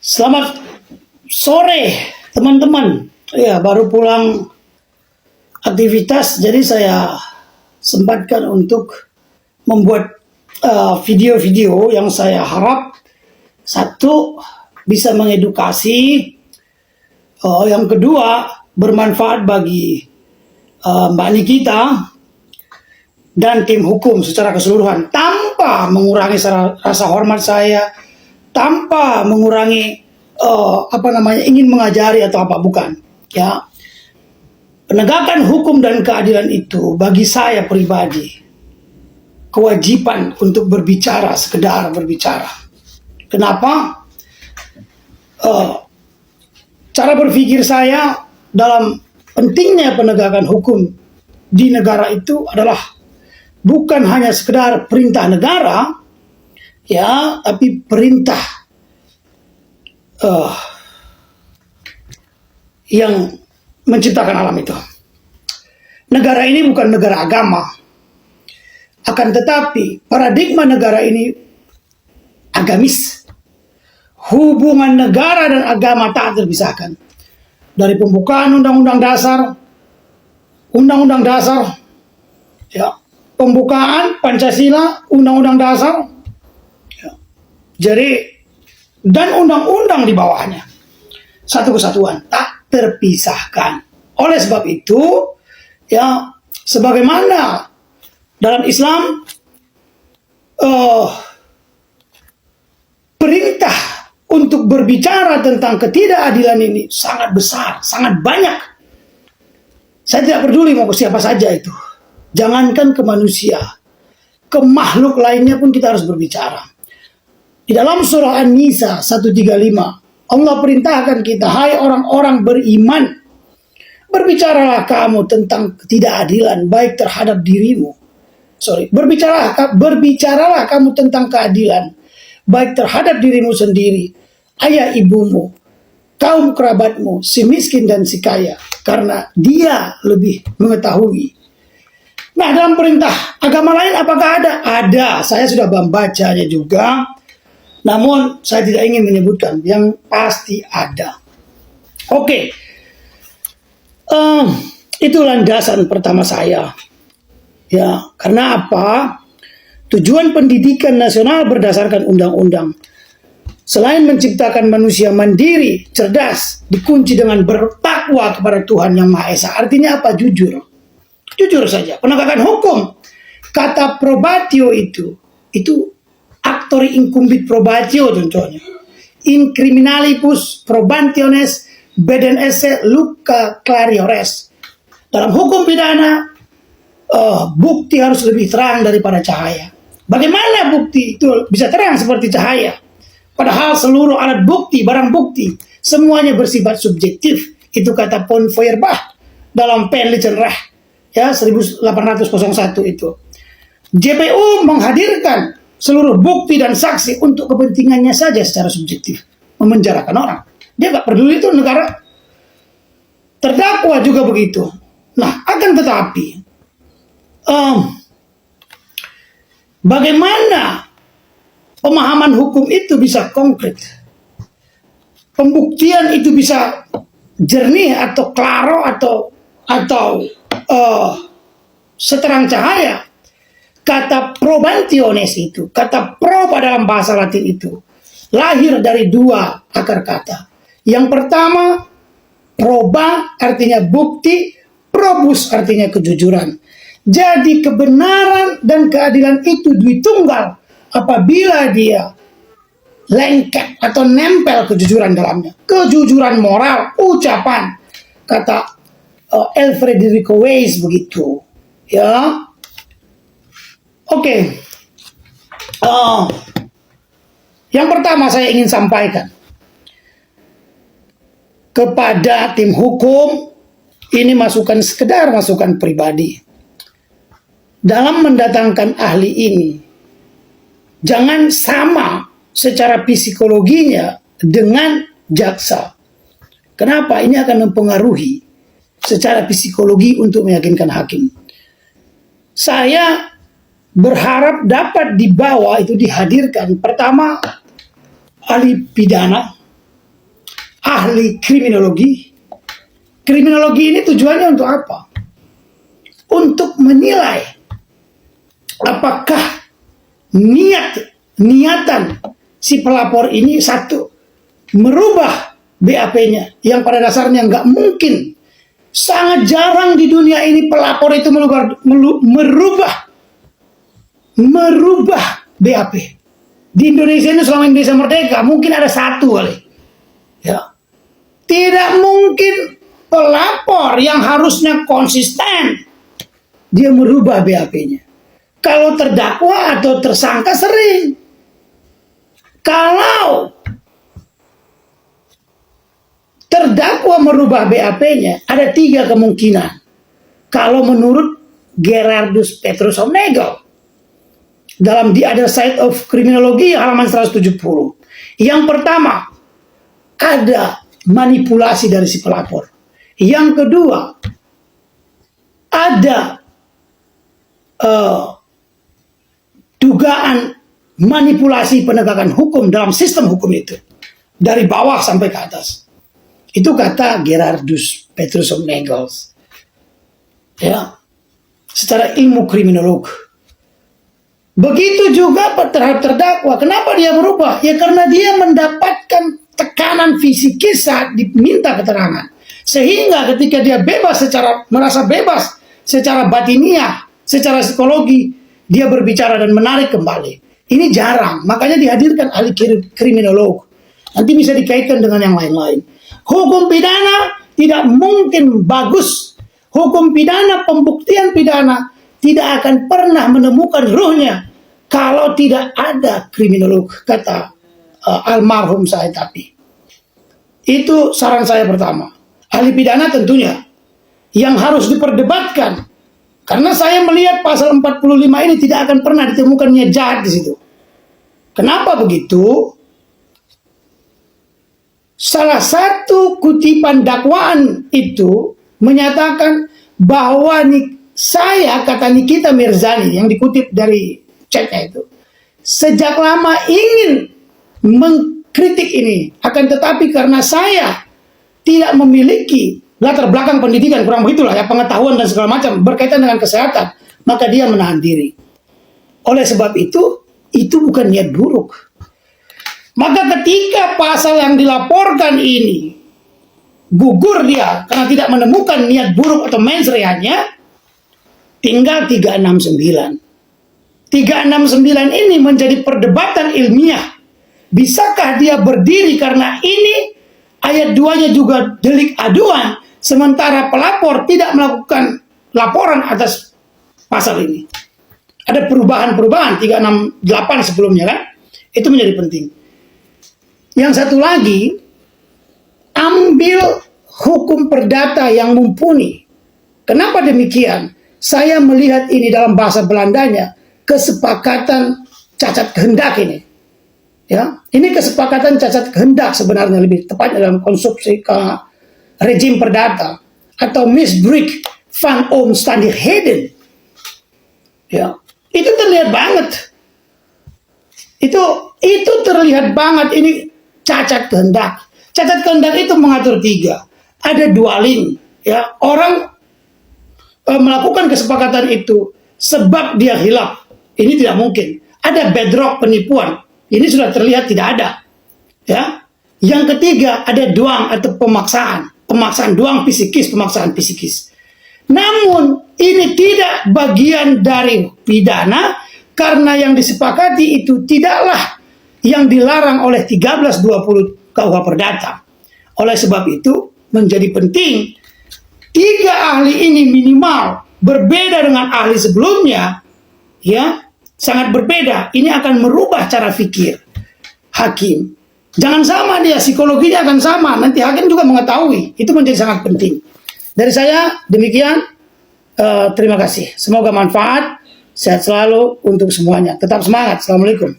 Selamat sore teman-teman. Ya, baru pulang aktivitas, jadi saya sempatkan untuk membuat video-video yang saya harap satu bisa mengedukasi, yang kedua bermanfaat bagi Mbak Nikita dan tim hukum secara keseluruhan, tanpa mengurangi rasa hormat saya, tanpa mengurangi ingin mengajari atau apa, bukan. Ya, penegakan hukum dan keadilan itu bagi saya pribadi kewajiban untuk berbicara, sekedar berbicara. Kenapa? Cara berpikir saya dalam pentingnya penegakan hukum di negara itu adalah bukan hanya sekedar perintah negara, ya, tapi perintah yang menciptakan alam itu. Negara ini bukan negara agama, akan tetapi paradigma negara ini agamis. Hubungan negara dan agama tak terpisahkan. Dari pembukaan Undang-Undang Dasar, ya, pembukaan Pancasila, Undang-Undang Dasar, ya. Jadi, dan undang-undang di bawahnya, satu kesatuan, tak terpisahkan. Oleh sebab itu, ya, sebagaimana dalam Islam perintah untuk berbicara tentang ketidakadilan ini sangat besar, sangat banyak. Saya tidak peduli mau ke siapa saja itu. Jangankan ke manusia, ke makhluk lainnya pun kita harus berbicara. Di dalam surah An-Nisa 135, Allah perintahkan kita, hai orang-orang beriman, berbicaralah kamu tentang ketidakadilan baik terhadap dirimu. Berbicaralah kamu tentang keadilan baik terhadap dirimu sendiri, ayah ibumu, kaum kerabatmu, si miskin dan si kaya, karena dia lebih mengetahui. Nah, dalam perintah agama lain apakah ada? Ada, saya sudah membacanya juga, namun saya tidak ingin menyebutkan, yang pasti ada. Oke, itu landasan pertama saya. Ya, karena apa? Tujuan pendidikan nasional berdasarkan undang-undang, selain menciptakan manusia mandiri, cerdas, dikunci dengan bertakwa kepada Tuhan Yang Maha Esa. Artinya apa? Jujur. Jujur saja. Penegakan hukum. Kata probatio itu actori incumbit probatio contohnya. In criminalibus probationes beden esse lucca clariores. Dalam hukum pidana, bukti harus lebih terang daripada cahaya. Bagaimana bukti itu bisa terang seperti cahaya? Padahal seluruh alat bukti, barang bukti, semuanya bersifat subjektif. Itu kata von Feuerbach dalam Penelitian Recht, ya, 1801 itu. JPU menghadirkan seluruh bukti dan saksi untuk kepentingannya saja secara subjektif, memenjarakan orang. Dia nggak peduli itu negara. Terdakwa juga begitu. Nah, akan tetapi bagaimana pemahaman hukum itu bisa konkret, pembuktian itu bisa jernih atau klaro atau seterang cahaya. Kata probationes itu, kata proba dalam bahasa Latin itu lahir dari dua akar kata. Yang pertama, proba artinya bukti, probus artinya kejujuran. Jadi kebenaran dan keadilan itu duitunggal apabila dia lengket atau nempel kejujuran dalamnya. Kejujuran moral, ucapan. Kata Frederico Weiss begitu. Ya. Oke. Yang pertama saya ingin sampaikan kepada tim hukum, ini sekedar masukan pribadi. Dalam mendatangkan ahli ini, jangan sama secara psikologinya dengan jaksa. Kenapa? Ini akan mempengaruhi secara psikologi untuk meyakinkan hakim. Saya berharap dapat dibawa itu dihadirkan pertama ahli pidana, ahli kriminologi. Kriminologi ini tujuannya untuk apa? Untuk menilai apakah niatan si pelapor ini satu, merubah BAP-nya yang pada dasarnya nggak mungkin. Sangat jarang di dunia ini pelapor itu merubah BAP. Di Indonesia ini selama Indonesia merdeka mungkin ada satu kali. Ya. Tidak mungkin pelapor yang harusnya konsisten dia merubah BAP-nya. Kalau terdakwa atau tersangka sering. Kalau terdakwa merubah BAP-nya, ada 3 kemungkinan. Kalau menurut Gerardus Petrus Omegle dalam The Other Side of Criminology halaman 170. Yang pertama, ada manipulasi dari si pelapor. Yang kedua, ada dugaan manipulasi penegakan hukum dalam sistem hukum itu dari bawah sampai ke atas. Itu kata Gerardus Petrus Omegle, ya, secara ilmu kriminolog. Begitu juga terhadap terdakwa. Kenapa dia merubah? Ya karena dia mendapatkan tekanan fisikis saat diminta keterangan, sehingga ketika dia merasa bebas secara batiniah, secara psikologi, dia berbicara dan menarik kembali. Ini jarang, makanya dihadirkan ahli kriminolog. Nanti bisa dikaitkan dengan yang lain-lain. Hukum pidana tidak mungkin bagus. Hukum pidana, pembuktian pidana tidak akan pernah menemukan ruhnya kalau tidak ada kriminolog, kata almarhum Said Api. Itu saran saya pertama. Ahli pidana tentunya yang harus diperdebatkan. Karena saya melihat pasal 45 ini tidak akan pernah ditemukan niat jahat di situ. Kenapa begitu? Salah satu kutipan dakwaan itu menyatakan bahwa saya, kata Nikita Mirzani yang dikutip dari chatnya itu, sejak lama ingin mengkritik ini, akan tetapi karena saya tidak memiliki latar belakang pendidikan, kurang begitulah ya, pengetahuan dan segala macam berkaitan dengan kesehatan, maka dia menahan diri. Oleh sebab itu bukan niat buruk. Maka ketika pasal yang dilaporkan ini gugur dia karena tidak menemukan niat buruk atau mens reanya, tinggal 369. 369 ini menjadi perdebatan ilmiah. Bisakah dia berdiri karena ini ayat 2-nya juga delik aduan, sementara pelapor tidak melakukan laporan atas pasal ini. Ada perubahan-perubahan 368 sebelumnya kan? Itu menjadi penting. Yang satu lagi, ambil hukum perdata yang mumpuni. Kenapa demikian? Saya melihat ini dalam bahasa Belandanya, kesepakatan cacat kehendak ini. Ya, ini kesepakatan cacat kehendak sebenarnya, lebih tepatnya dalam konstruksi rejim perdata atau misbruik van omstandigheden. Ya, itu terlihat banget. Itu terlihat banget ini cacat kehendak. Cacat kehendak itu mengatur 3. Ada dwelling, ya, orang melakukan kesepakatan itu sebab dia hilaf. Ini tidak mungkin. Ada bedrock penipuan. Ini sudah terlihat tidak ada. Ya. Yang ketiga ada duang atau pemaksaan. Pemaksaan duang psikis, pemaksaan psikis. Namun ini tidak bagian dari pidana karena yang disepakati itu tidaklah yang dilarang oleh 1320 KUH Perdata. Oleh sebab itu menjadi penting 3 ahli ini minimal berbeda dengan ahli sebelumnya, ya, sangat berbeda. Ini akan merubah cara pikir hakim. Jangan sama dia, psikologinya akan sama. Nanti hakim juga mengetahui. Itu menjadi sangat penting. Dari saya demikian. Terima kasih. Semoga manfaat. Sehat selalu untuk semuanya. Tetap semangat. Assalamualaikum.